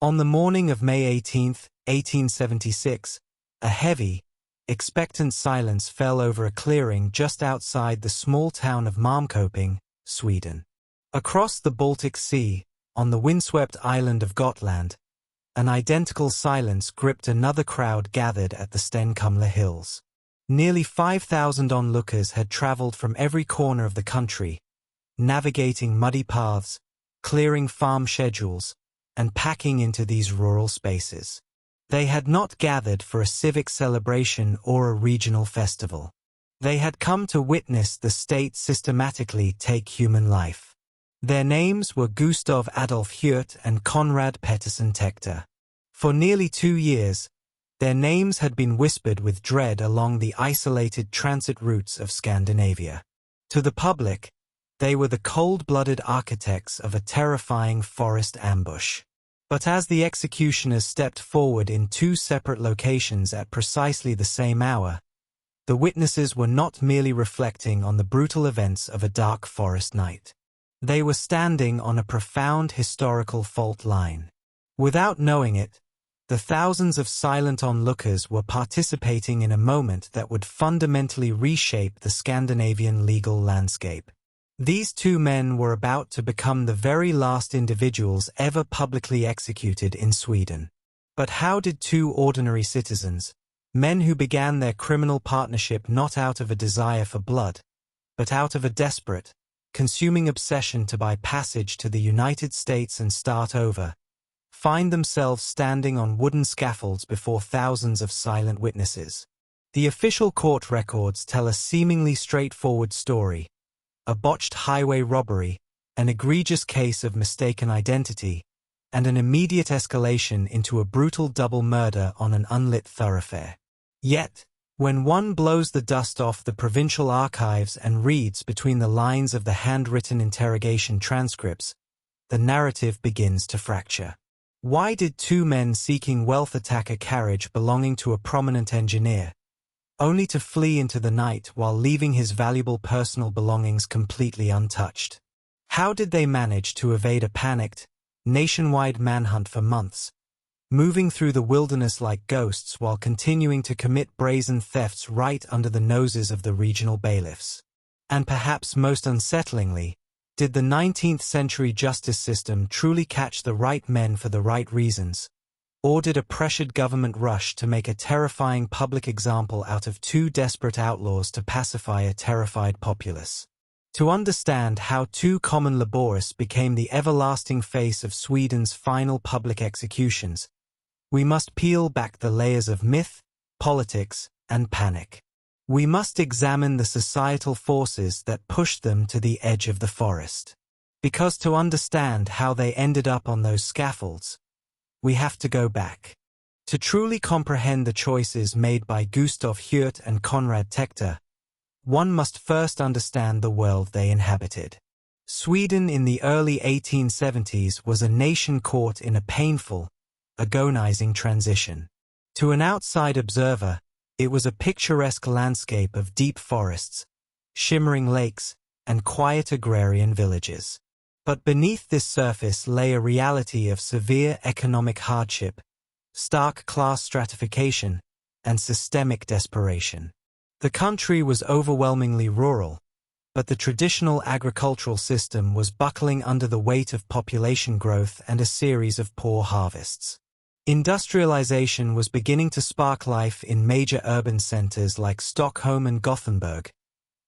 On the morning of May 18, 1876, a heavy, expectant silence fell over a clearing just outside the small town of Malmköping, Sweden. Across the Baltic Sea, on the windswept island of Gotland, an identical silence gripped another crowd gathered at the Stenkumla Hills. Nearly 5,000 onlookers had traveled from every corner of the country, navigating muddy paths, clearing farm schedules, and packing into these rural spaces. They had not gathered for a civic celebration or a regional festival. They had come to witness the state systematically take human life. Their names were Gustav Adolf Hjert and Konrad Tector. For nearly 2 years, their names had been whispered with dread along the isolated transit routes of Scandinavia. To the public, they were the cold-blooded architects of a terrifying forest ambush. But as the executioners stepped forward in 2 separate locations at precisely the same hour, the witnesses were not merely reflecting on the brutal events of a dark forest night. They were standing on a profound historical fault line. Without knowing it, the thousands of silent onlookers were participating in a moment that would fundamentally reshape the Scandinavian legal landscape. These 2 men were about to become the very last individuals ever publicly executed in Sweden. But how did 2 ordinary citizens, men who began their criminal partnership not out of a desire for blood, but out of a desperate, consuming obsession to buy passage to the United States and start over, find themselves standing on wooden scaffolds before thousands of silent witnesses? The official court records tell a seemingly straightforward story: a botched highway robbery, an egregious case of mistaken identity, and an immediate escalation into a brutal double murder on an unlit thoroughfare. Yet, when one blows the dust off the provincial archives and reads between the lines of the handwritten interrogation transcripts, the narrative begins to fracture. Why did 2 men seeking wealth attack a carriage belonging to a prominent engineer, only to flee into the night while leaving his valuable personal belongings completely untouched? How did they manage to evade a panicked, nationwide manhunt for months, moving through the wilderness like ghosts while continuing to commit brazen thefts right under the noses of the regional bailiffs? And perhaps most unsettlingly, did the 19th century justice system truly catch the right men for the right reasons? Or did a pressured government rush to make a terrifying public example out of 2 desperate outlaws to pacify a terrified populace? To understand how 2 common laborists became the everlasting face of Sweden's final public executions, we must peel back the layers of myth, politics, and panic. We must examine the societal forces that pushed them to the edge of the forest. Because to understand how they ended up on those scaffolds, we have to go back. To truly comprehend the choices made by Gustav Hjert and Konrad Tector, one must first understand the world they inhabited. Sweden in the early 1870s was a nation caught in a painful, agonizing transition. To an outside observer, it was a picturesque landscape of deep forests, shimmering lakes, and quiet agrarian villages. But beneath this surface lay a reality of severe economic hardship, stark class stratification, and systemic desperation. The country was overwhelmingly rural, but the traditional agricultural system was buckling under the weight of population growth and a series of poor harvests. Industrialization was beginning to spark life in major urban centers like Stockholm and Gothenburg,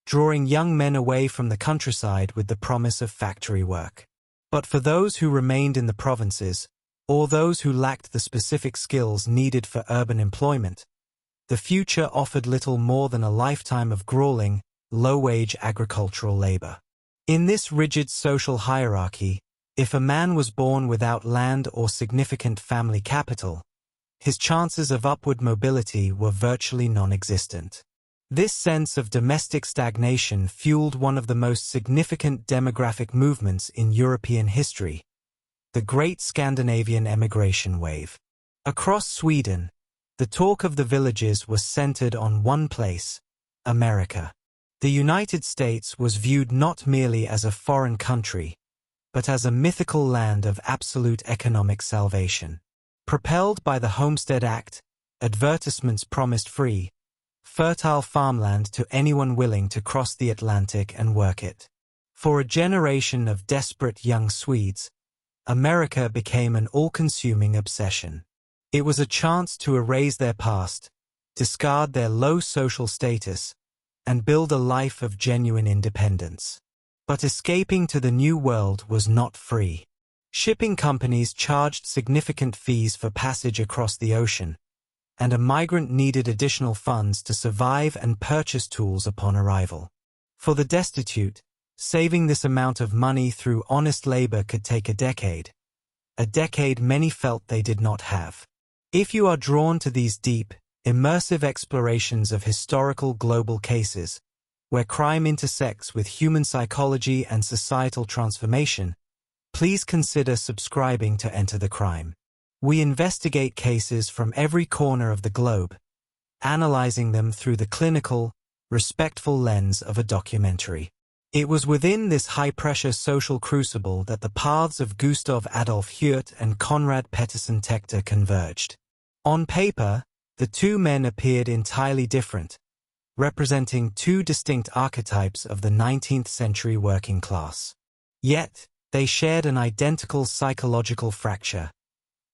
drawing young men away from the countryside with the promise of factory work. But for those who remained in the provinces, or those who lacked the specific skills needed for urban employment, the future offered little more than a lifetime of grueling, low-wage agricultural labor. In this rigid social hierarchy, if a man was born without land or significant family capital, his chances of upward mobility were virtually non-existent. This sense of domestic stagnation fueled one of the most significant demographic movements in European history, the Great Scandinavian Emigration Wave. Across Sweden, the talk of the villages was centered on one place, America. The United States was viewed not merely as a foreign country, but as a mythical land of absolute economic salvation. Propelled by the Homestead Act, advertisements promised free, fertile farmland to anyone willing to cross the Atlantic and work it. For a generation of desperate young Swedes, America became an all-consuming obsession. It was a chance to erase their past, discard their low social status, and build a life of genuine independence. But escaping to the New World was not free. Shipping companies charged significant fees for passage across the ocean, and a migrant needed additional funds to survive and purchase tools upon arrival. For the destitute, saving this amount of money through honest labor could take a decade many felt they did not have. If you are drawn to these deep, immersive explorations of historical global cases, where crime intersects with human psychology and societal transformation, please consider subscribing to EnterTheCrime. We investigate cases from every corner of the globe, analyzing them through the clinical, respectful lens of a documentary. It was within this high-pressure social crucible that the paths of Gustav Adolf Hjert and Konrad Tector converged. On paper, the two men appeared entirely different, representing two distinct archetypes of the 19th century working class. Yet, they shared an identical psychological fracture,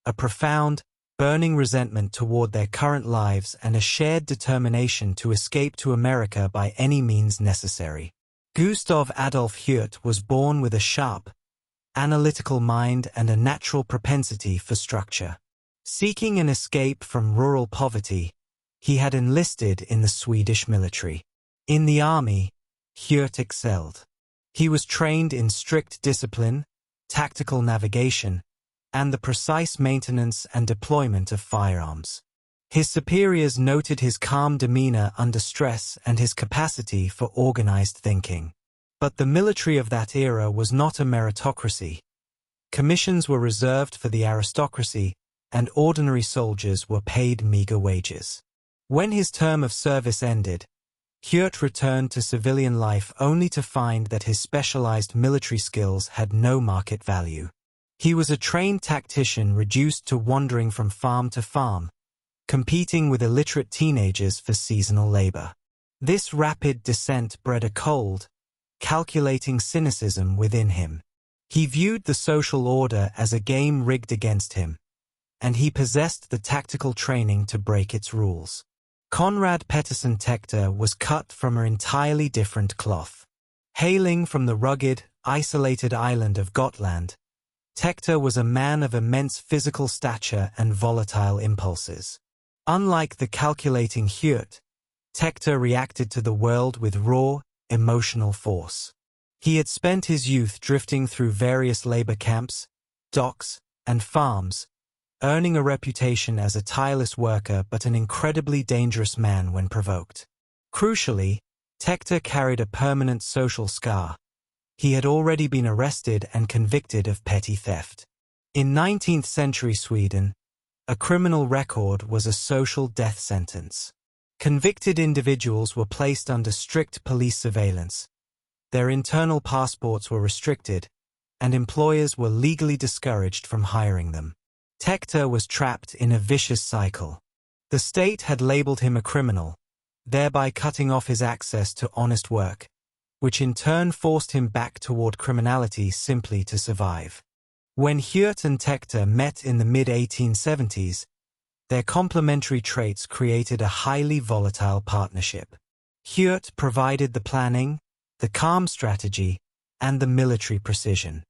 a profound, burning resentment toward their current lives and a shared determination to escape to America by any means necessary. Gustav Adolf Hjert was born with a sharp, analytical mind and a natural propensity for structure. Seeking an escape from rural poverty, he had enlisted in the Swedish military. In the army, Hjert excelled. He was trained in strict discipline, tactical navigation, and the precise maintenance and deployment of firearms. His superiors noted his calm demeanor under stress and his capacity for organized thinking. But the military of that era was not a meritocracy. Commissions were reserved for the aristocracy, and ordinary soldiers were paid meager wages. When his term of service ended, Hjert returned to civilian life only to find that his specialized military skills had no market value. He was a trained tactician reduced to wandering from farm to farm, competing with illiterate teenagers for seasonal labor. This rapid descent bred a cold, calculating cynicism within him. He viewed the social order as a game rigged against him, and he possessed the tactical training to break its rules. Konrad Tector was cut from an entirely different cloth. Hailing from the rugged, isolated island of Gotland, Tector was a man of immense physical stature and volatile impulses. Unlike the calculating Hjert, Tector reacted to the world with raw, emotional force. He had spent his youth drifting through various labor camps, docks, and farms, earning a reputation as a tireless worker but an incredibly dangerous man when provoked. Crucially, Tector carried a permanent social scar. He had already been arrested and convicted of petty theft. In 19th century Sweden, a criminal record was a social death sentence. Convicted individuals were placed under strict police surveillance. Their internal passports were restricted, and employers were legally discouraged from hiring them. Tector was trapped in a vicious cycle. The state had labeled him a criminal, thereby cutting off his access to honest work, which in turn forced him back toward criminality simply to survive. When Hjert and Tector met in the mid-1870s, their complementary traits created a highly volatile partnership. Hjert provided the planning, the calm strategy, and the military precision.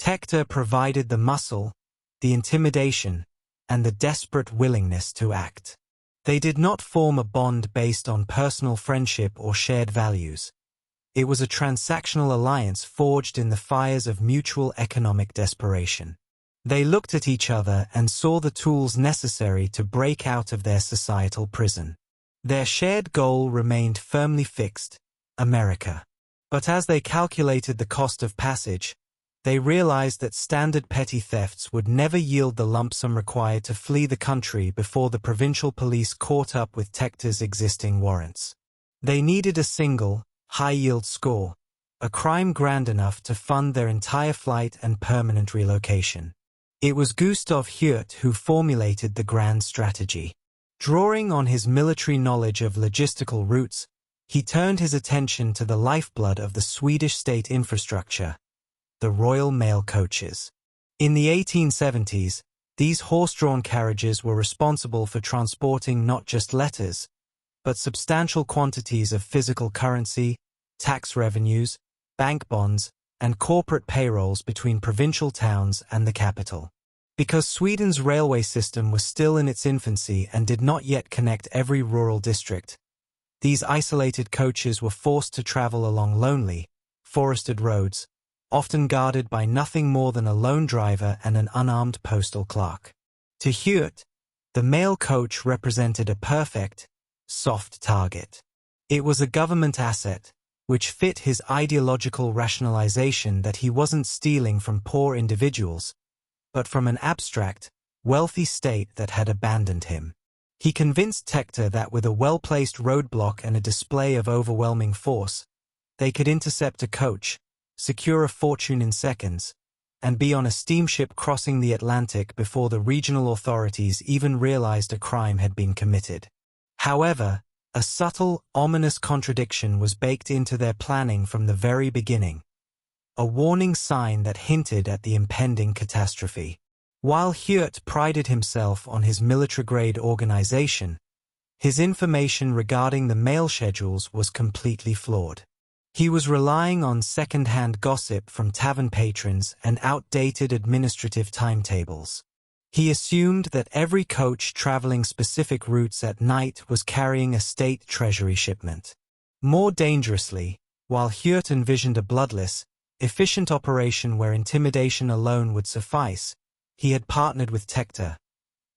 Tector provided the muscle, the intimidation, and the desperate willingness to act. They did not form a bond based on personal friendship or shared values. It was a transactional alliance forged in the fires of mutual economic desperation. They looked at each other and saw the tools necessary to break out of their societal prison. Their shared goal remained firmly fixed: America. But as they calculated the cost of passage, they realized that standard petty thefts would never yield the lump sum required to flee the country before the provincial police caught up with Tector's existing warrants. They needed a single, high-yield score, a crime grand enough to fund their entire flight and permanent relocation. It was Gustav Hjert who formulated the grand strategy. Drawing on his military knowledge of logistical routes, he turned his attention to the lifeblood of the Swedish state infrastructure, the Royal Mail coaches. In the 1870s, these horse-drawn carriages were responsible for transporting not just letters, but substantial quantities of physical currency, tax revenues, bank bonds, and corporate payrolls between provincial towns and the capital. Because Sweden's railway system was still in its infancy and did not yet connect every rural district, these isolated coaches were forced to travel along lonely, forested roads, often guarded by nothing more than a lone driver and an unarmed postal clerk. To Hjert, the mail coach represented a perfect, soft target. It was a government asset, which fit his ideological rationalization that he wasn't stealing from poor individuals, but from an abstract, wealthy state that had abandoned him. He convinced Tector that with a well-placed roadblock and a display of overwhelming force, they could intercept a coach, secure a fortune in seconds, and be on a steamship crossing the Atlantic before the regional authorities even realized a crime had been committed. However, a subtle, ominous contradiction was baked into their planning from the very beginning, a warning sign that hinted at the impending catastrophe. While Hjert prided himself on his military-grade organization, his information regarding the mail schedules was completely flawed. He was relying on second-hand gossip from tavern patrons and outdated administrative timetables. He assumed that every coach traveling specific routes at night was carrying a state treasury shipment. More dangerously, while Hjert envisioned a bloodless, efficient operation where intimidation alone would suffice, he had partnered with Tector,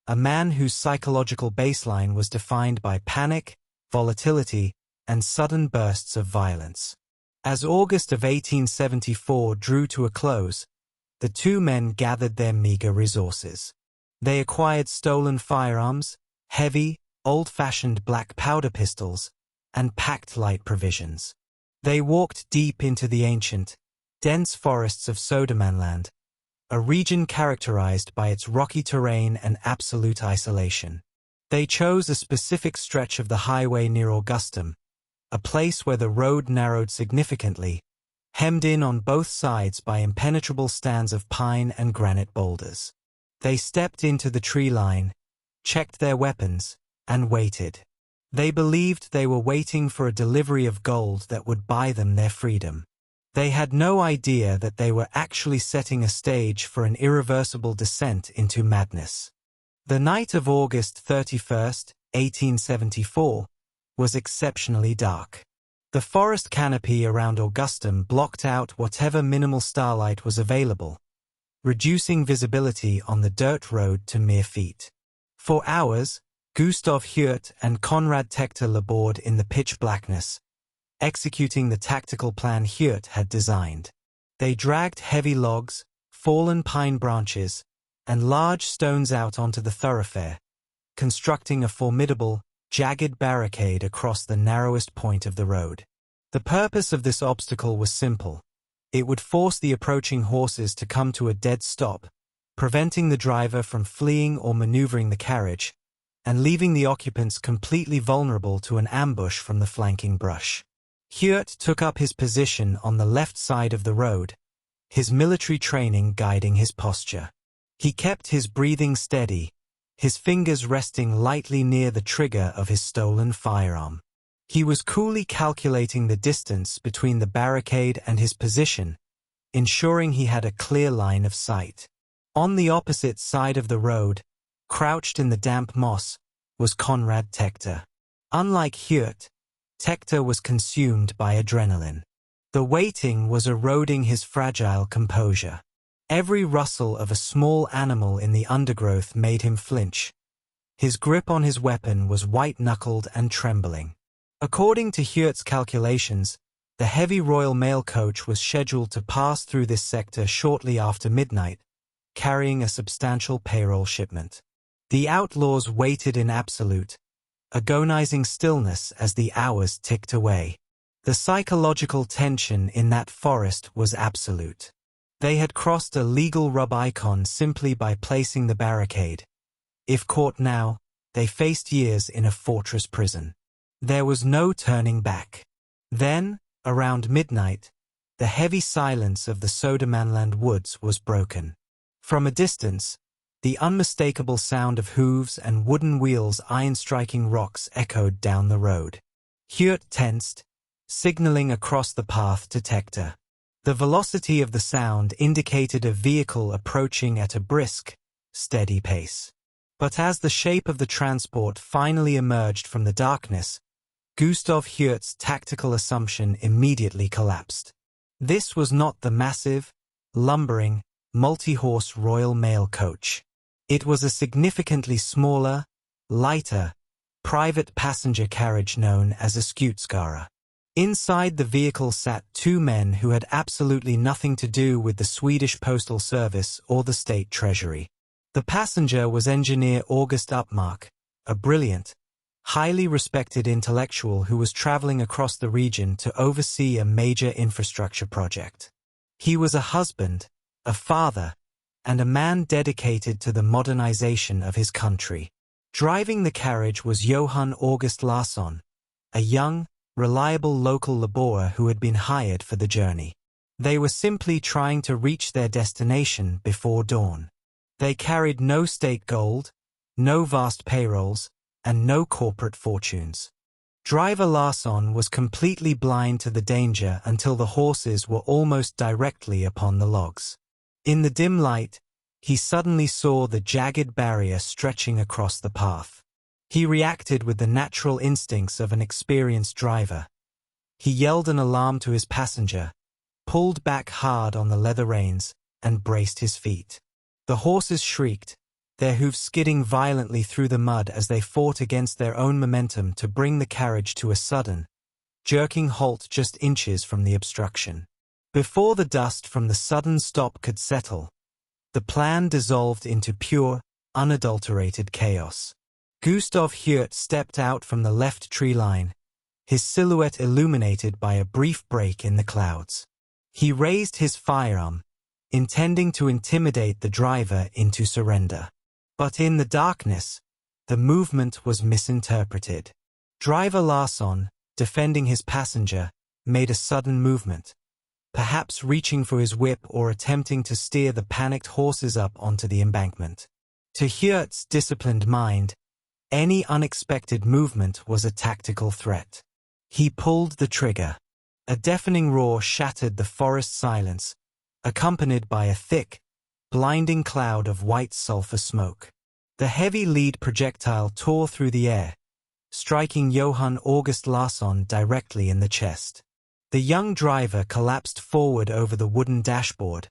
a man whose psychological baseline was defined by panic, volatility, and sudden bursts of violence. As August of 1874 drew to a close, the two men gathered their meager resources. They acquired stolen firearms, heavy, old-fashioned black powder pistols, and packed light provisions. They walked deep into the ancient, dense forests of Södermanland, a region characterized by its rocky terrain and absolute isolation. They chose a specific stretch of the highway near Augustum, a place where the road narrowed significantly, hemmed in on both sides by impenetrable stands of pine and granite boulders. They stepped into the tree line, checked their weapons, and waited. They believed they were waiting for a delivery of gold that would buy them their freedom. They had no idea that they were actually setting a stage for an irreversible descent into madness. The night of August 31st, 1874, was exceptionally dark. The forest canopy around Augustum blocked out whatever minimal starlight was available, reducing visibility on the dirt road to mere feet. For hours, Gustav Hjert and Konrad Tector labored in the pitch blackness, executing the tactical plan Hjert had designed. They dragged heavy logs, fallen pine branches, and large stones out onto the thoroughfare, constructing a formidable, jagged barricade across the narrowest point of the road. The purpose of this obstacle was simple. It would force the approaching horses to come to a dead stop, preventing the driver from fleeing or maneuvering the carriage, and leaving the occupants completely vulnerable to an ambush from the flanking brush. Hjert took up his position on the left side of the road, his military training guiding his posture. He kept his breathing steady, his fingers resting lightly near the trigger of his stolen firearm. He was coolly calculating the distance between the barricade and his position, ensuring he had a clear line of sight. On the opposite side of the road, crouched in the damp moss, was Konrad Tector. Unlike Hjert, Tector was consumed by adrenaline. The waiting was eroding his fragile composure. Every rustle of a small animal in the undergrowth made him flinch. His grip on his weapon was white-knuckled and trembling. According to Hjert's calculations, the heavy Royal Mail coach was scheduled to pass through this sector shortly after midnight, carrying a substantial payroll shipment. The Outlaws waited in absolute, agonizing stillness as the hours ticked away. The psychological tension in that forest was absolute. They had crossed a legal Rubicon simply by placing the barricade. If caught now, they faced years in a fortress prison. There was no turning back. Then, around midnight, the heavy silence of the Södermanland woods was broken. From a distance, the unmistakable sound of hooves and wooden wheels iron-striking rocks echoed down the road. Hjert tensed, signaling across the path to Tector. The velocity of the sound indicated a vehicle approaching at a brisk, steady pace. But as the shape of the transport finally emerged from the darkness, Gustav Hjert's tactical assumption immediately collapsed. This was not the massive, lumbering, multi-horse Royal Mail coach. It was a significantly smaller, lighter, private passenger carriage known as a skutskara. Inside the vehicle sat two men who had absolutely nothing to do with the Swedish Postal Service or the State Treasury. The passenger was engineer August Uppmark, a brilliant, highly respected intellectual who was traveling across the region to oversee a major infrastructure project. He was a husband, a father, and a man dedicated to the modernization of his country. Driving the carriage was Johan August Larsson, a young, reliable local laborer who had been hired for the journey. They were simply trying to reach their destination before dawn. They carried no state gold, no vast payrolls, and no corporate fortunes. Driver Larsson was completely blind to the danger until the horses were almost directly upon the logs. In the dim light, he suddenly saw the jagged barrier stretching across the path. He reacted with the natural instincts of an experienced driver. He yelled an alarm to his passenger, pulled back hard on the leather reins, and braced his feet. The horses shrieked, their hooves skidding violently through the mud as they fought against their own momentum to bring the carriage to a sudden, jerking halt just inches from the obstruction. Before the dust from the sudden stop could settle, the plan dissolved into pure, unadulterated chaos. Gustav Hjert stepped out from the left tree line, his silhouette illuminated by a brief break in the clouds. He raised his firearm, intending to intimidate the driver into surrender. But in the darkness, the movement was misinterpreted. Driver Larsson, defending his passenger, made a sudden movement, perhaps reaching for his whip or attempting to steer the panicked horses up onto the embankment. To Hjert's disciplined mind, any unexpected movement was a tactical threat. He pulled the trigger. A deafening roar shattered the forest silence, accompanied by a thick, blinding cloud of white sulfur smoke. The heavy lead projectile tore through the air, striking Johan August Larsson directly in the chest. The young driver collapsed forward over the wooden dashboard,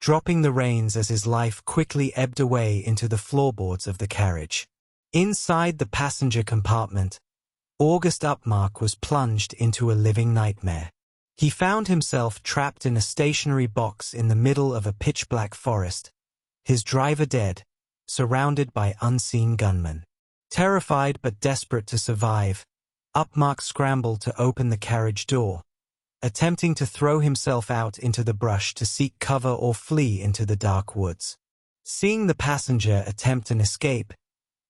dropping the reins as his life quickly ebbed away into the floorboards of the carriage. Inside the passenger compartment, August Uppmark was plunged into a living nightmare. He found himself trapped in a stationary box in the middle of a pitch-black forest, his driver dead, surrounded by unseen gunmen. Terrified but desperate to survive, Uppmark scrambled to open the carriage door, attempting to throw himself out into the brush to seek cover or flee into the dark woods. Seeing the passenger attempt an escape,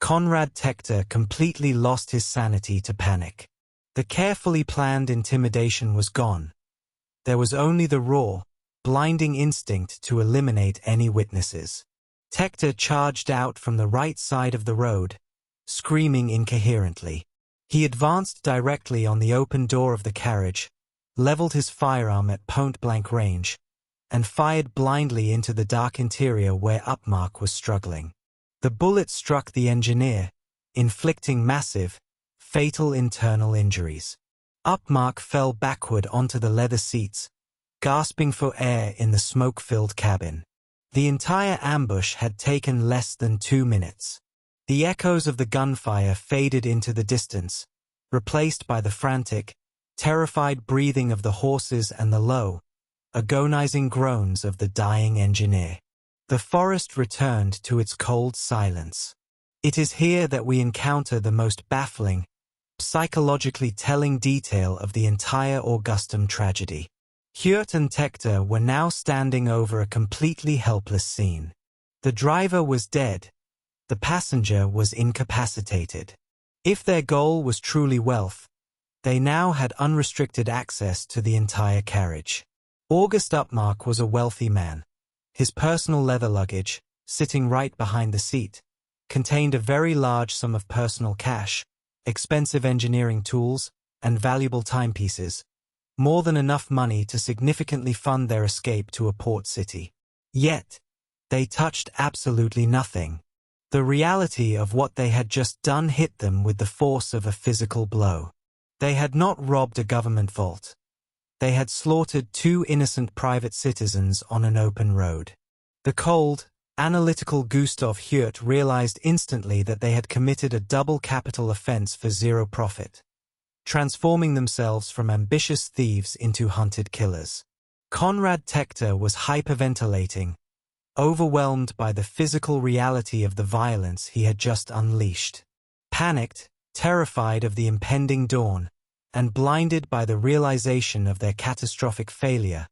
Konrad Tector completely lost his sanity to panic. The carefully planned intimidation was gone. There was only the raw, blinding instinct to eliminate any witnesses. Tector charged out from the right side of the road, screaming incoherently. He advanced directly on the open door of the carriage, leveled his firearm at point-blank range, and fired blindly into the dark interior where Uppmark was struggling. The bullet struck the engineer, inflicting massive, fatal internal injuries. Uppmark fell backward onto the leather seats, gasping for air in the smoke-filled cabin. The entire ambush had taken less than 2 minutes. The echoes of the gunfire faded into the distance, replaced by the frantic, terrified breathing of the horses and the low, agonizing groans of the dying engineer. The forest returned to its cold silence. It is here that we encounter the most baffling, psychologically telling detail of the entire Augustum tragedy. Hjert and Tector were now standing over a completely helpless scene. The driver was dead. The passenger was incapacitated. If their goal was truly wealth, they now had unrestricted access to the entire carriage. August Upmark was a wealthy man. His personal leather luggage, sitting right behind the seat, contained a very large sum of personal cash, expensive engineering tools, and valuable timepieces, more than enough money to significantly fund their escape to a port city. Yet, they touched absolutely nothing. The reality of what they had just done hit them with the force of a physical blow. They had not robbed a government vault. They had slaughtered two innocent private citizens on an open road. The cold, analytical Gustav Hjert realized instantly that they had committed a double capital offense for zero profit, transforming themselves from ambitious thieves into hunted killers. Konrad Tector was hyperventilating, overwhelmed by the physical reality of the violence he had just unleashed. Panicked, terrified of the impending dawn, and blinded by the realization of their catastrophic failure,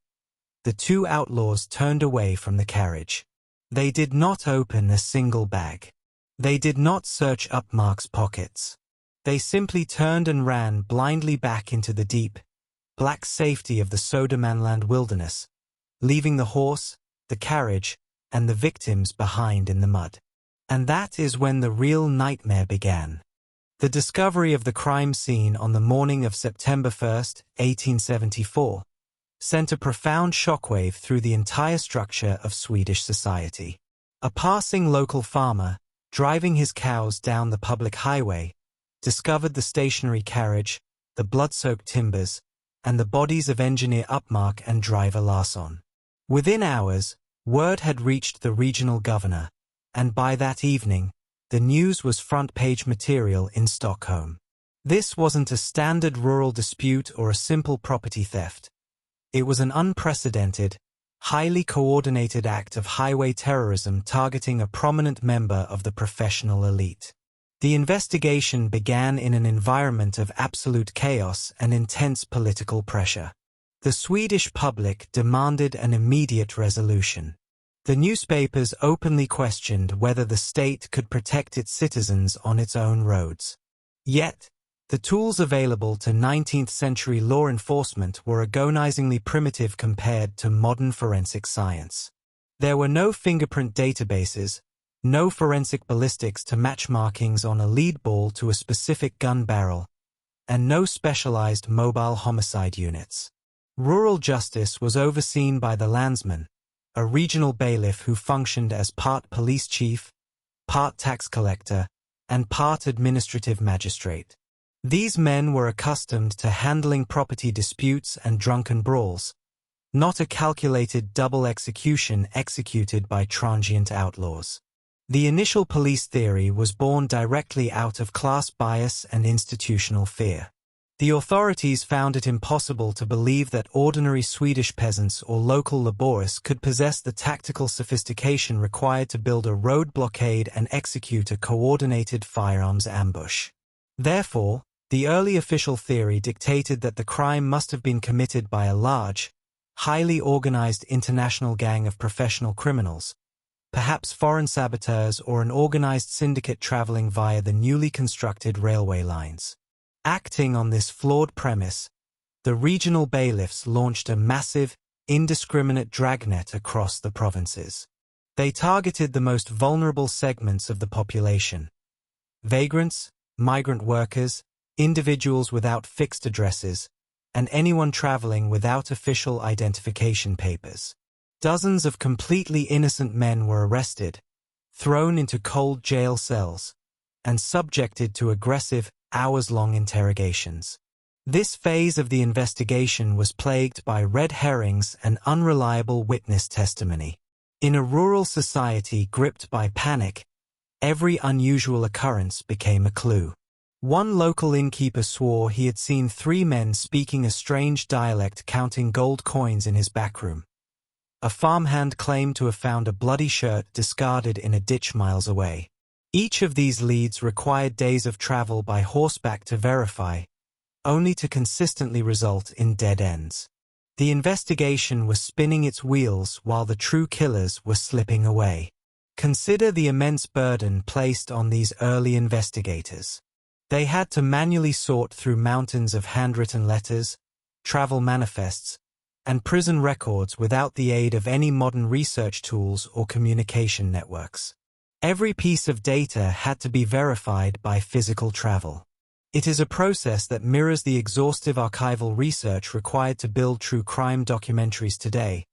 the two outlaws turned away from the carriage. They did not open a single bag. They did not search Upmark's pockets. They simply turned and ran blindly back into the deep, black safety of the Södermanland wilderness, leaving the horse, the carriage, and the victims behind in the mud. And that is when the real nightmare began. The discovery of the crime scene on the morning of September 1, 1874, sent a profound shockwave through the entire structure of Swedish society. A passing local farmer, driving his cows down the public highway, discovered the stationary carriage, the blood-soaked timbers, and the bodies of engineer Upmark and driver Larsson. Within hours, word had reached the regional governor, and by that evening, the news was front-page material in Stockholm. This wasn't a standard rural dispute or a simple property theft. It was an unprecedented, highly coordinated act of highway terrorism targeting a prominent member of the professional elite. The investigation began in an environment of absolute chaos and intense political pressure. The Swedish public demanded an immediate resolution. The newspapers openly questioned whether the state could protect its citizens on its own roads. Yet, the tools available to 19th-century law enforcement were agonizingly primitive compared to modern forensic science. There were no fingerprint databases, no forensic ballistics to match markings on a lead ball to a specific gun barrel, and no specialized mobile homicide units. Rural justice was overseen by the landsman, a regional bailiff who functioned as part police chief, part tax collector, and part administrative magistrate. These men were accustomed to handling property disputes and drunken brawls, not a calculated double execution executed by transient outlaws. The initial police theory was born directly out of class bias and institutional fear. The authorities found it impossible to believe that ordinary Swedish peasants or local laborists could possess the tactical sophistication required to build a road blockade and execute a coordinated firearms ambush. Therefore, the early official theory dictated that the crime must have been committed by a large, highly organized international gang of professional criminals, perhaps foreign saboteurs or an organized syndicate traveling via the newly constructed railway lines. Acting on this flawed premise, the regional bailiffs launched a massive, indiscriminate dragnet across the provinces. They targeted the most vulnerable segments of the population: vagrants, migrant workers, individuals without fixed addresses, and anyone traveling without official identification papers. Dozens of completely innocent men were arrested, thrown into cold jail cells, and subjected to aggressive, hours-long interrogations. This phase of the investigation was plagued by red herrings and unreliable witness testimony. In a rural society gripped by panic, every unusual occurrence became a clue. One local innkeeper swore he had seen three men speaking a strange dialect counting gold coins in his backroom. A farmhand claimed to have found a bloody shirt discarded in a ditch miles away. Each of these leads required days of travel by horseback to verify, only to consistently result in dead ends. The investigation was spinning its wheels while the true killers were slipping away. Consider the immense burden placed on these early investigators. They had to manually sort through mountains of handwritten letters, travel manifests, and prison records without the aid of any modern research tools or communication networks. Every piece of data had to be verified by physical travel. It is a process that mirrors the exhaustive archival research required to build true crime documentaries today.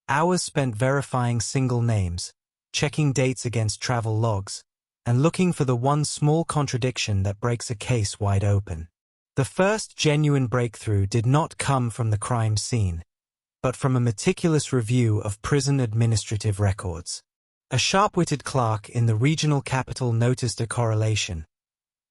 Hours spent verifying single names, checking dates against travel logs, and looking for the one small contradiction that breaks a case wide open. The first genuine breakthrough did not come from the crime scene, but from a meticulous review of prison administrative records. A sharp-witted clerk in the regional capital noticed a correlation.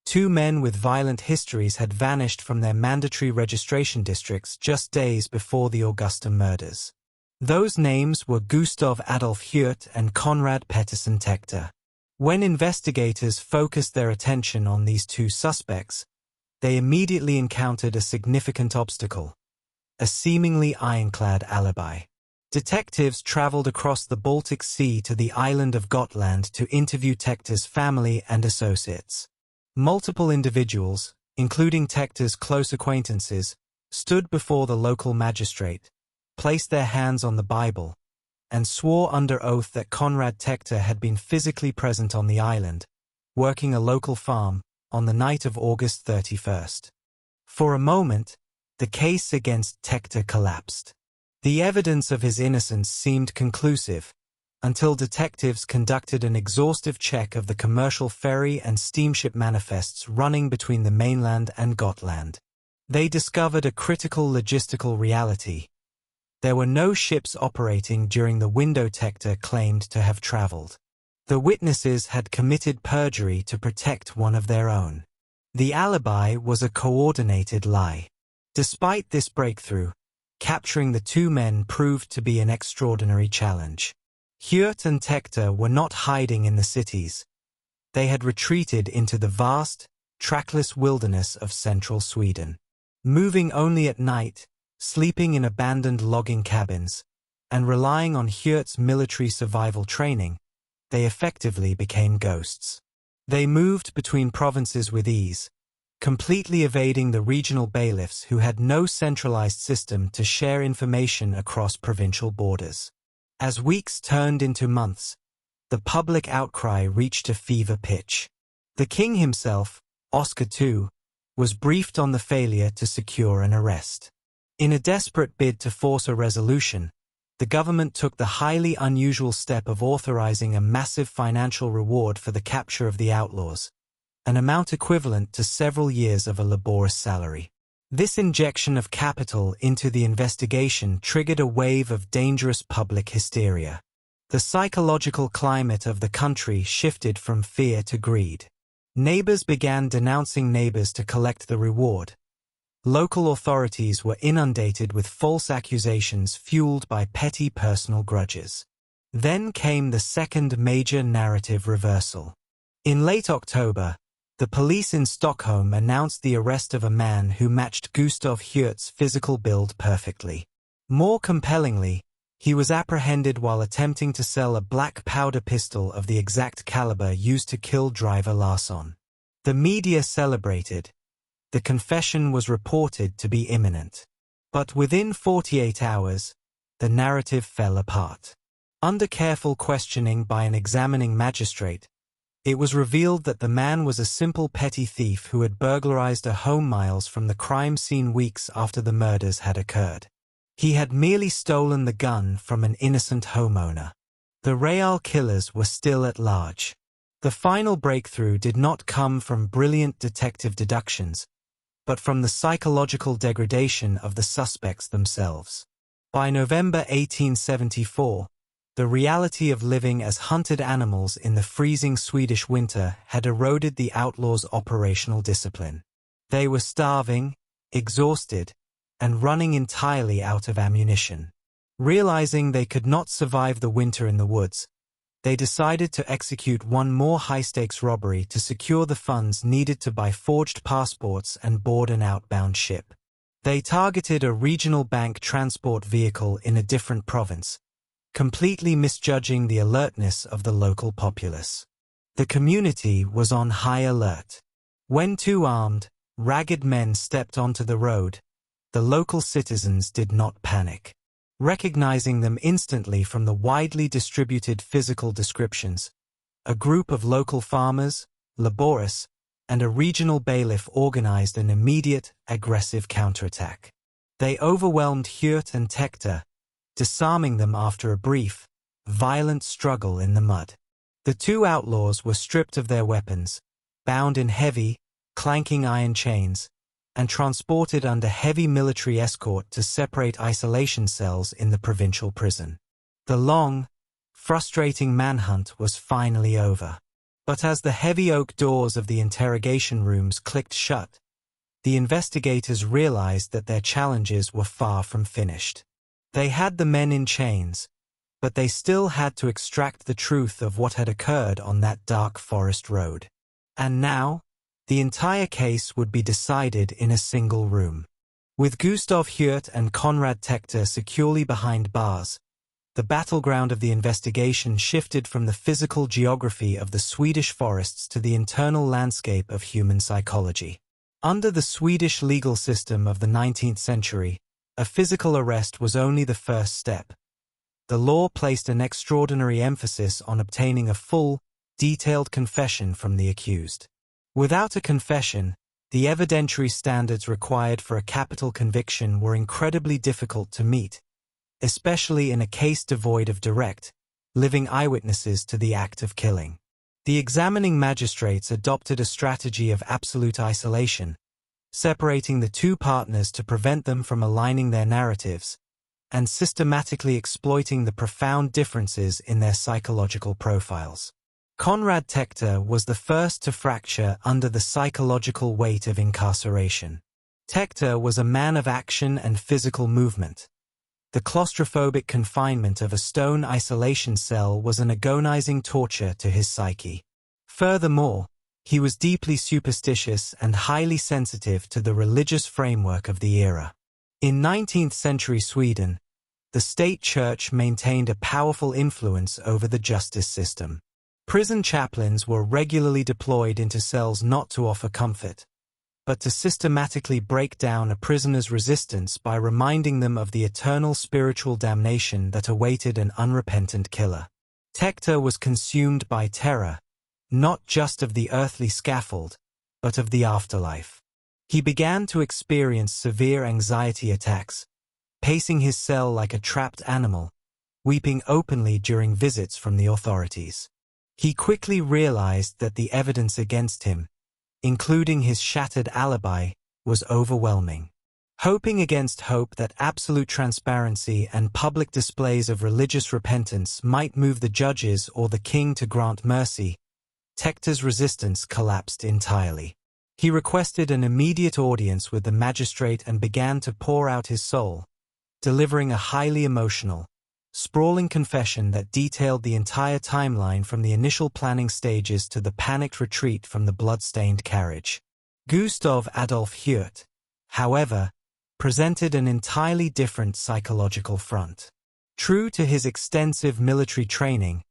2 men with violent histories had vanished from their mandatory registration districts just days before the Augustum murders. Those names were Gustav Adolf Hjert and Konrad Tector. When investigators focused their attention on these 2 suspects, they immediately encountered a significant obstacle: a seemingly ironclad alibi. Detectives traveled across the Baltic Sea to the island of Gotland to interview Tector's family and associates. Multiple individuals, including Tector's close acquaintances, stood before the local magistrate, placed their hands on the Bible, and swore under oath that Konrad Tector had been physically present on the island, working a local farm, on the night of August 31st. For a moment, the case against Tector collapsed. The evidence of his innocence seemed conclusive, until detectives conducted an exhaustive check of the commercial ferry and steamship manifests running between the mainland and Gotland. They discovered a critical logistical reality. There were no ships operating during the window Tector claimed to have traveled. The witnesses had committed perjury to protect one of their own. The alibi was a coordinated lie. Despite this breakthrough, capturing the 2 men proved to be an extraordinary challenge. Hjert and Tector were not hiding in the cities. They had retreated into the vast, trackless wilderness of central Sweden. Moving only at night, sleeping in abandoned logging cabins, and relying on Hjert's military survival training, they effectively became ghosts. They moved between provinces with ease, completely evading the regional bailiffs who had no centralized system to share information across provincial borders. As weeks turned into months, the public outcry reached a fever pitch. The king himself, Oscar II, was briefed on the failure to secure an arrest. In a desperate bid to force a resolution, the government took the highly unusual step of authorizing a massive financial reward for the capture of the outlaws, an amount equivalent to several years of a laborious salary. This injection of capital into the investigation triggered a wave of dangerous public hysteria. The psychological climate of the country shifted from fear to greed. Neighbors began denouncing neighbors to collect the reward. Local authorities were inundated with false accusations fueled by petty personal grudges. Then came the second major narrative reversal. In late October, the police in Stockholm announced the arrest of a man who matched Gustav Hjert's physical build perfectly. More compellingly, he was apprehended while attempting to sell a black powder pistol of the exact caliber used to kill driver Larsson. The media celebrated. The confession was reported to be imminent. But within 48 hours, the narrative fell apart. Under careful questioning by an examining magistrate, it was revealed that the man was a simple petty thief who had burglarized a home miles from the crime scene weeks after the murders had occurred. He had merely stolen the gun from an innocent homeowner. The real killers were still at large. The final breakthrough did not come from brilliant detective deductions, but from the psychological degradation of the suspects themselves. By November 1874, the reality of living as hunted animals in the freezing Swedish winter had eroded the outlaws' operational discipline. They were starving, exhausted, and running entirely out of ammunition. Realizing they could not survive the winter in the woods, they decided to execute one more high-stakes robbery to secure the funds needed to buy forged passports and board an outbound ship. They targeted a regional bank transport vehicle in a different province, completely misjudging the alertness of the local populace. The community was on high alert. When two armed, ragged men stepped onto the road, the local citizens did not panic. Recognizing them instantly from the widely distributed physical descriptions, a group of local farmers, labourists, and a regional bailiff organized an immediate, aggressive counterattack. They overwhelmed Hjert and Tector, disarming them after a brief, violent struggle in the mud. The two outlaws were stripped of their weapons, bound in heavy, clanking iron chains, and transported under heavy military escort to separate isolation cells in the provincial prison. The long, frustrating manhunt was finally over. But as the heavy oak doors of the interrogation rooms clicked shut, the investigators realized that their challenges were far from finished. They had the men in chains, but they still had to extract the truth of what had occurred on that dark forest road. And now, the entire case would be decided in a single room. With Gustav Hjert and Konrad Tector securely behind bars, the battleground of the investigation shifted from the physical geography of the Swedish forests to the internal landscape of human psychology. Under the Swedish legal system of the 19th century, a physical arrest was only the first step. The law placed an extraordinary emphasis on obtaining a full, detailed confession from the accused. Without a confession, the evidentiary standards required for a capital conviction were incredibly difficult to meet, especially in a case devoid of direct, living eyewitnesses to the act of killing. The examining magistrates adopted a strategy of absolute isolation, separating the two partners to prevent them from aligning their narratives, and systematically exploiting the profound differences in their psychological profiles. Konrad Tector was the first to fracture under the psychological weight of incarceration. Tector was a man of action and physical movement. The claustrophobic confinement of a stone isolation cell was an agonizing torture to his psyche. Furthermore, he was deeply superstitious and highly sensitive to the religious framework of the era. In 19th century Sweden, the state church maintained a powerful influence over the justice system. Prison chaplains were regularly deployed into cells not to offer comfort, but to systematically break down a prisoner's resistance by reminding them of the eternal spiritual damnation that awaited an unrepentant killer. Tector was consumed by terror, not just of the earthly scaffold, but of the afterlife. He began to experience severe anxiety attacks, pacing his cell like a trapped animal, weeping openly during visits from the authorities. He quickly realized that the evidence against him, including his shattered alibi, was overwhelming. Hoping against hope that absolute transparency and public displays of religious repentance might move the judges or the king to grant mercy, Tector's resistance collapsed entirely. He requested an immediate audience with the magistrate and began to pour out his soul, delivering a highly emotional, sprawling confession that detailed the entire timeline from the initial planning stages to the panicked retreat from the blood-stained carriage. Gustav Adolf Hjert, however, presented an entirely different psychological front. True to his extensive military training,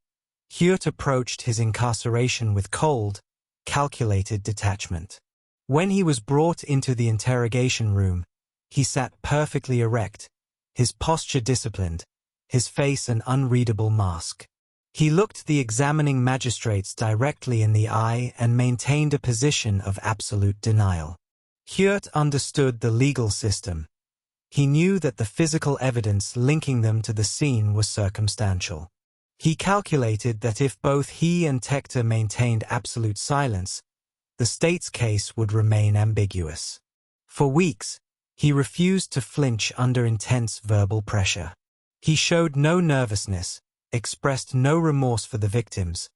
Hjert approached his incarceration with cold, calculated detachment. When he was brought into the interrogation room, he sat perfectly erect, his posture disciplined, his face an unreadable mask. He looked the examining magistrates directly in the eye and maintained a position of absolute denial. Hjert understood the legal system. He knew that the physical evidence linking them to the scene was circumstantial. He calculated that if both he and Tector maintained absolute silence, the state's case would remain ambiguous. For weeks, he refused to flinch under intense verbal pressure. He showed no nervousness, expressed no remorse for the victims,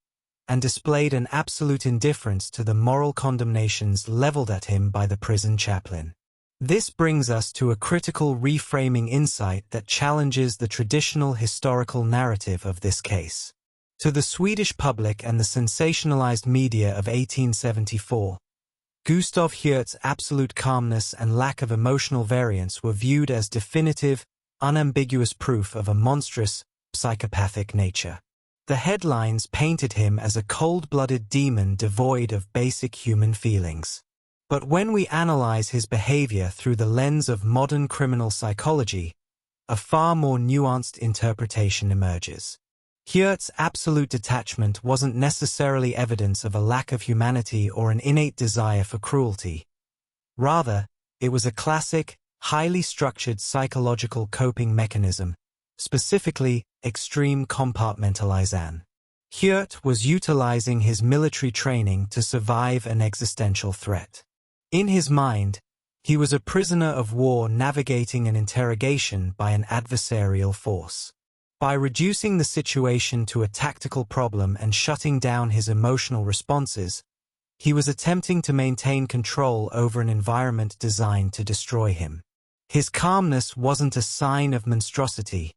and displayed an absolute indifference to the moral condemnations leveled at him by the prison chaplain. This brings us to a critical reframing insight that challenges the traditional historical narrative of this case. To the Swedish public and the sensationalized media of 1874, Gustav Hjert's absolute calmness and lack of emotional variance were viewed as definitive, unambiguous proof of a monstrous, psychopathic nature. The headlines painted him as a cold-blooded demon devoid of basic human feelings. But when we analyze his behavior through the lens of modern criminal psychology, a far more nuanced interpretation emerges. Hjert's absolute detachment wasn't necessarily evidence of a lack of humanity or an innate desire for cruelty. Rather, it was a classic, highly structured psychological coping mechanism, specifically extreme compartmentalization. Hjert was utilizing his military training to survive an existential threat. In his mind, he was a prisoner of war navigating an interrogation by an adversarial force. By reducing the situation to a tactical problem and shutting down his emotional responses, he was attempting to maintain control over an environment designed to destroy him. His calmness wasn't a sign of monstrosity,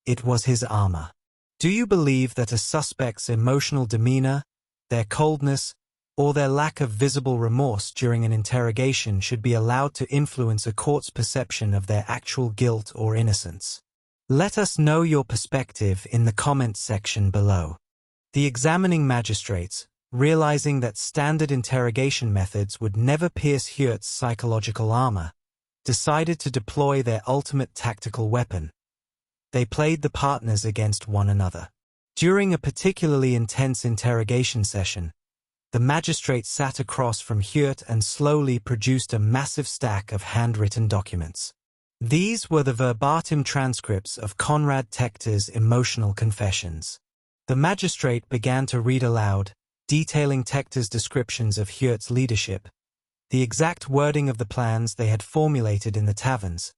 it was his armor. Do you believe that a suspect's emotional demeanor, their coldness, or their lack of visible remorse during an interrogation should be allowed to influence a court's perception of their actual guilt or innocence? Let us know your perspective in the comments section below. The examining magistrates, realizing that standard interrogation methods would never pierce Hjert's psychological armor, decided to deploy their ultimate tactical weapon. They played the partners against one another. During a particularly intense interrogation session, the magistrate sat across from Hjert and slowly produced a massive stack of handwritten documents. These were the verbatim transcripts of Konrad Tector's emotional confessions. The magistrate began to read aloud, detailing Tector's descriptions of Hjert's leadership, the exact wording of the plans they had formulated in the taverns,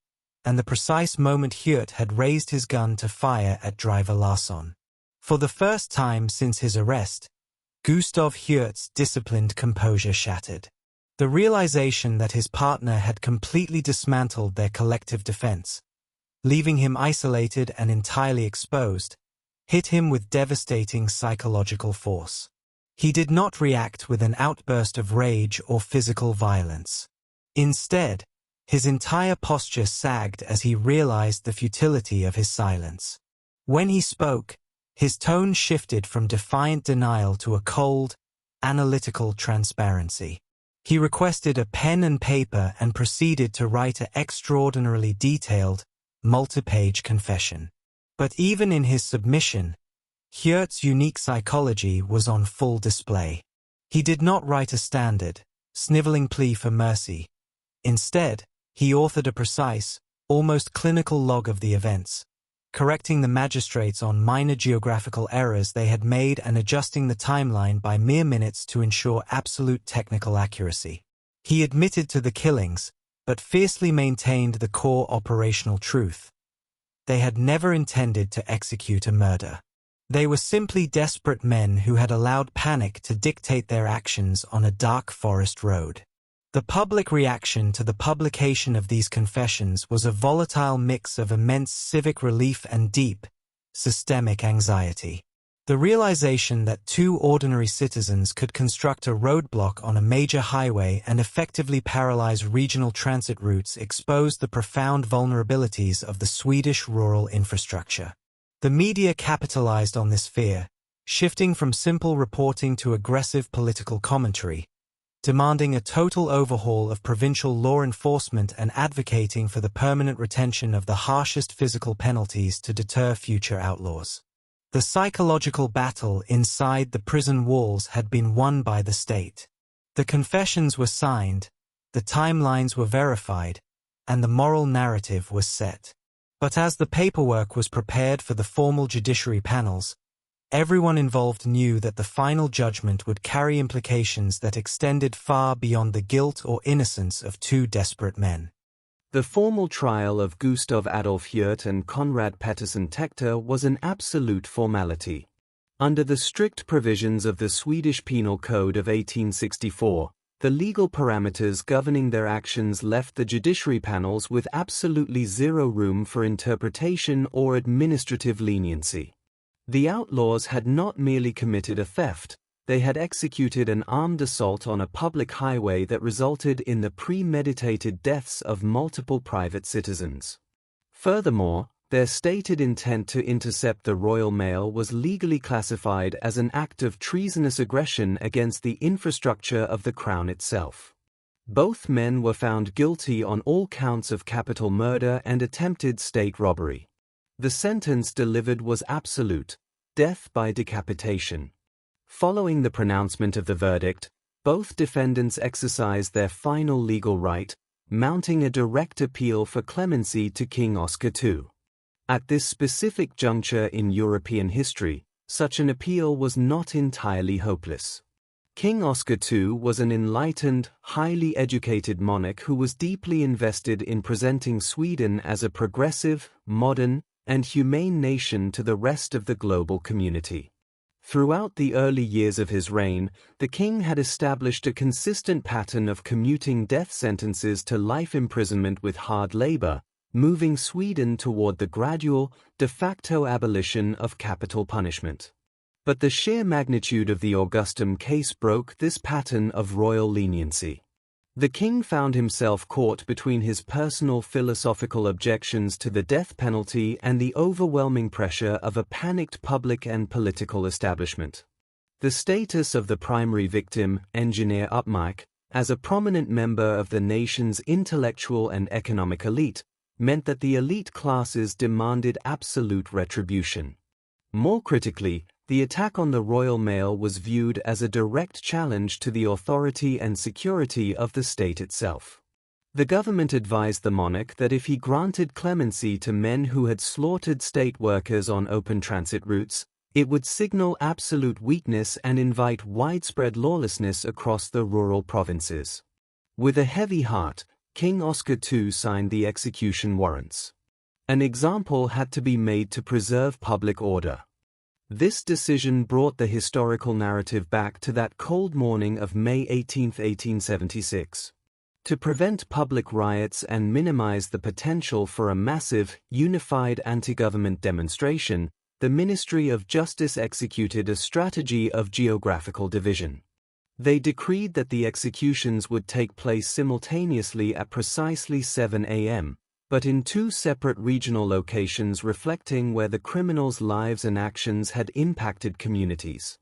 and the precise moment Hjert had raised his gun to fire at driver Larsson. For the first time since his arrest, Gustav Hjert's disciplined composure shattered. The realization that his partner had completely dismantled their collective defense, leaving him isolated and entirely exposed, hit him with devastating psychological force. He did not react with an outburst of rage or physical violence. Instead, his entire posture sagged as he realized the futility of his silence. When he spoke, his tone shifted from defiant denial to a cold, analytical transparency. He requested a pen and paper and proceeded to write an extraordinarily detailed, multi-page confession. But even in his submission, Hjert's unique psychology was on full display. He did not write a standard, sniveling plea for mercy. Instead, he authored a precise, almost clinical log of the events, correcting the magistrates on minor geographical errors they had made and adjusting the timeline by mere minutes to ensure absolute technical accuracy. He admitted to the killings, but fiercely maintained the core operational truth. They had never intended to execute a murder. They were simply desperate men who had allowed panic to dictate their actions on a dark forest road. The public reaction to the publication of these confessions was a volatile mix of immense civic relief and deep, systemic anxiety. The realization that two ordinary citizens could construct a roadblock on a major highway and effectively paralyze regional transit routes exposed the profound vulnerabilities of the Swedish rural infrastructure. The media capitalized on this fear, shifting from simple reporting to aggressive political commentary, demanding a total overhaul of provincial law enforcement and advocating for the permanent retention of the harshest physical penalties to deter future outlaws. The psychological battle inside the prison walls had been won by the state. The confessions were signed, the timelines were verified, and the moral narrative was set. But as the paperwork was prepared for the formal judiciary panels, everyone involved knew that the final judgment would carry implications that extended far beyond the guilt or innocence of two desperate men. The formal trial of Gustav Adolf Hjert and Konrad Tector was an absolute formality. Under the strict provisions of the Swedish Penal Code of 1864, the legal parameters governing their actions left the judiciary panels with absolutely zero room for interpretation or administrative leniency. The outlaws had not merely committed a theft, they had executed an armed assault on a public highway that resulted in the premeditated deaths of multiple private citizens. Furthermore, their stated intent to intercept the Royal Mail was legally classified as an act of treasonous aggression against the infrastructure of the Crown itself. Both men were found guilty on all counts of capital murder and attempted state robbery. The sentence delivered was absolute, death by decapitation. Following the pronouncement of the verdict, both defendants exercised their final legal right, mounting a direct appeal for clemency to King Oscar II. At this specific juncture in European history, such an appeal was not entirely hopeless. King Oscar II was an enlightened, highly educated monarch who was deeply invested in presenting Sweden as a progressive, modern, and humane nation to the rest of the global community. Throughout the early years of his reign, the king had established a consistent pattern of commuting death sentences to life imprisonment with hard labor, moving Sweden toward the gradual, de facto abolition of capital punishment. But the sheer magnitude of the Augustum case broke this pattern of royal leniency. The king found himself caught between his personal philosophical objections to the death penalty and the overwhelming pressure of a panicked public and political establishment. The status of the primary victim, Engineer Upmark, as a prominent member of the nation's intellectual and economic elite, meant that the elite classes demanded absolute retribution. More critically, the attack on the Royal Mail was viewed as a direct challenge to the authority and security of the state itself. The government advised the monarch that if he granted clemency to men who had slaughtered state workers on open transit routes, it would signal absolute weakness and invite widespread lawlessness across the rural provinces. With a heavy heart, King Oscar II signed the execution warrants. An example had to be made to preserve public order. This decision brought the historical narrative back to that cold morning of May 18, 1876. To prevent public riots and minimize the potential for a massive, unified anti-government demonstration, the Ministry of Justice executed a strategy of geographical division. They decreed that the executions would take place simultaneously at precisely 7 a.m., but in two separate regional locations reflecting where the criminals' lives and actions had impacted communities.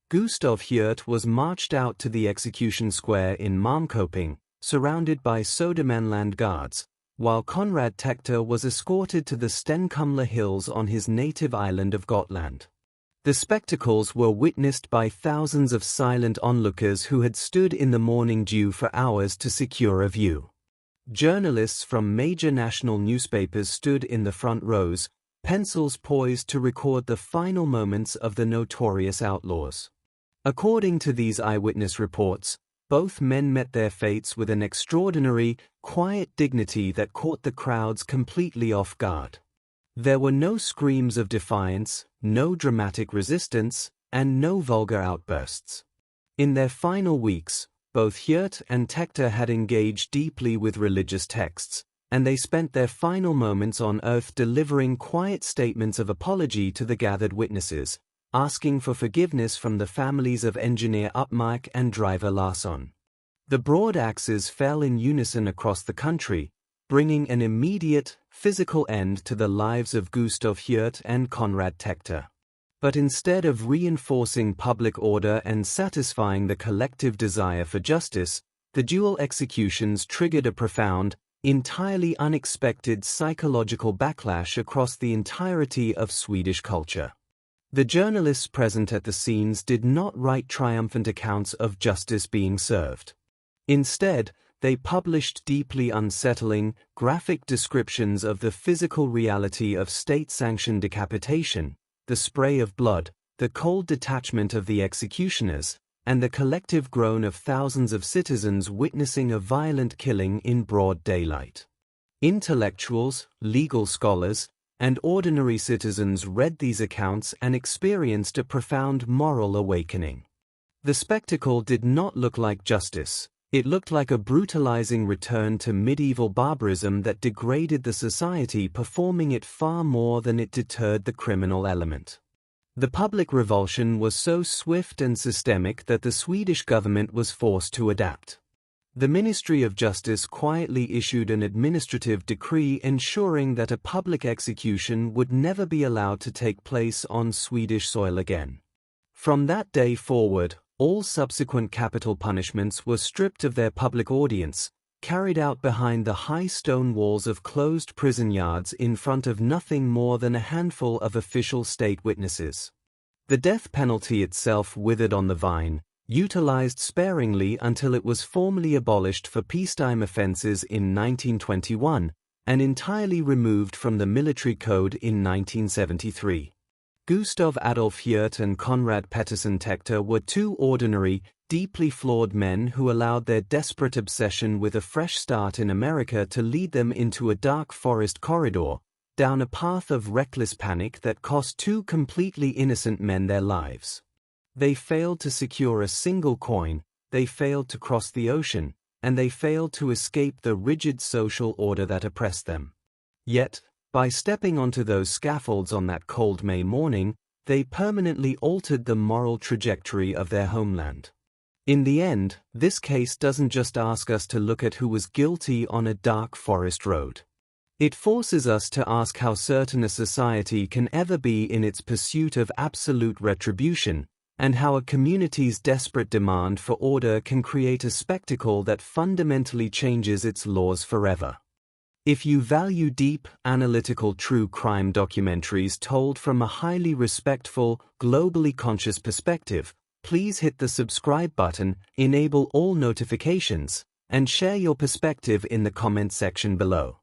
Gustav Hjert was marched out to the execution square in Malmköping, surrounded by Södermanland guards, while Konrad Tector was escorted to the Stenkumla Hills on his native island of Gotland. The spectacles were witnessed by thousands of silent onlookers who had stood in the morning dew for hours to secure a view. Journalists from major national newspapers stood in the front rows, pencils poised to record the final moments of the notorious outlaws. According to these eyewitness reports, both men met their fates with an extraordinary, quiet dignity that caught the crowds completely off guard. There were no screams of defiance, no dramatic resistance, and no vulgar outbursts. In their final weeks, both Hjert and Tector had engaged deeply with religious texts, and they spent their final moments on earth delivering quiet statements of apology to the gathered witnesses, asking for forgiveness from the families of Engineer Upmark and driver Larsson. The broad axes fell in unison across the country, bringing an immediate, physical end to the lives of Gustav Hjert and Konrad Tector. But instead of reinforcing public order and satisfying the collective desire for justice, the dual executions triggered a profound, entirely unexpected psychological backlash across the entirety of Swedish culture. The journalists present at the scenes did not write triumphant accounts of justice being served. Instead, they published deeply unsettling, graphic descriptions of the physical reality of state-sanctioned decapitation, the spray of blood, the cold detachment of the executioners, and the collective groan of thousands of citizens witnessing a violent killing in broad daylight. Intellectuals, legal scholars, and ordinary citizens read these accounts and experienced a profound moral awakening. The spectacle did not look like justice. It looked like a brutalizing return to medieval barbarism that degraded the society, performing it far more than it deterred the criminal element. The public revulsion was so swift and systemic that the Swedish government was forced to adapt. The Ministry of Justice quietly issued an administrative decree ensuring that a public execution would never be allowed to take place on Swedish soil again. From that day forward, all subsequent capital punishments were stripped of their public audience, carried out behind the high stone walls of closed prison yards in front of nothing more than a handful of official state witnesses. The death penalty itself withered on the vine, utilized sparingly until it was formally abolished for peacetime offenses in 1921, and entirely removed from the military code in 1973. Gustav Adolf Hjert and Konrad Tector were two ordinary, deeply flawed men who allowed their desperate obsession with a fresh start in America to lead them into a dark forest corridor, down a path of reckless panic that cost two completely innocent men their lives. They failed to secure a single coin, they failed to cross the ocean, and they failed to escape the rigid social order that oppressed them. Yet, by stepping onto those scaffolds on that cold May morning, they permanently altered the moral trajectory of their homeland. In the end, this case doesn't just ask us to look at who was guilty on a dark forest road. It forces us to ask how certain a society can ever be in its pursuit of absolute retribution, and how a community's desperate demand for order can create a spectacle that fundamentally changes its laws forever. If you value deep, analytical true crime documentaries told from a highly respectful, globally conscious perspective, please hit the subscribe button, enable all notifications, and share your perspective in the comment section below.